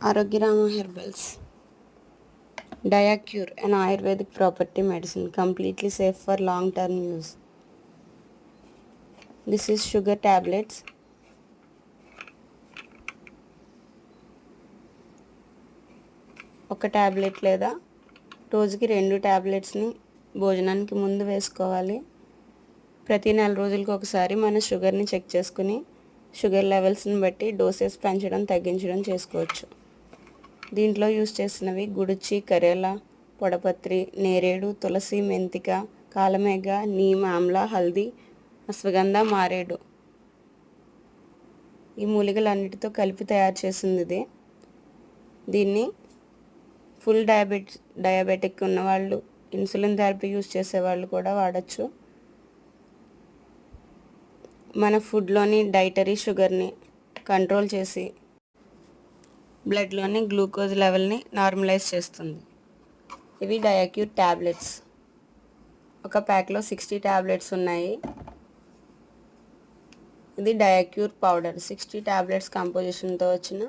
Arogyarama Herbals. Diacure, an Ayurvedic property medicine, completely safe for long-term use. This is sugar tablets. ఒక tablet లేదా రోజుకి 2 టాబ్లెట్స్ని భోజనానికి ముందు వేసుకోవాలి. ప్రతి 4 రోజులకు ఒకసారి మన షుగర్ని చెక్ చేసుకుని షుగర్ లెవెల్స్ని బట్టి డోసెస్ పెంచడం తగ్గించడం చేసుకోవచ్చు. దీంట్లో యూస్ చేసినవి గుడుచి, కరేలా, పొడపత్రి, నేరేడు, తులసి, మెంతిక, కాలమేఘ, నీమ్, ఆమ్లా, హల్దీ, అశ్వగంధ, మారేడు ఈ మూలికలన్నిటితో కలిపి తయారు చేసింది ఇది. దీన్ని ఫుల్ డయాబెటిక్ ఉన్నవాళ్ళు, ఇన్సులిన్ థెరపీ యూస్ చేసేవాళ్ళు కూడా వాడచ్చు. మన ఫుడ్లోని డైటరీ షుగర్ని కంట్రోల్ చేసి బ్లడ్లోని గ్లూకోజ్ లెవెల్ని నార్మలైజ్ చేస్తుంది. ఇవి డయాక్యూర్ ట్యాబ్లెట్స్. ఒక ప్యాక్లో 60 ట్యాబ్లెట్స్ ఉన్నాయి. ఇది డయాక్యూర్ పౌడర్, 60 ట్యాబ్లెట్స్ కంపోజిషన్తో వచ్చిన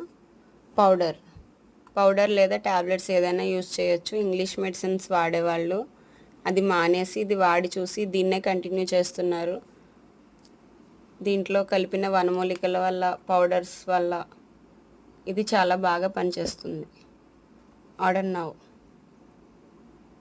పౌడర్ లేదా ట్యాబ్లెట్స్ ఏదైనా యూస్ చేయొచ్చు. ఇంగ్లీష్ మెడిసిన్స్ వాడేవాళ్ళు అది మానేసి ఇది వాడి చూసి దీన్నే కంటిన్యూ చేస్తున్నారు. దీంట్లో కలిపిన వనమూలికల వల్ల, పౌడర్స్ వల్ల ఇది చాలా బాగా పనిచేస్తుంది. Order now.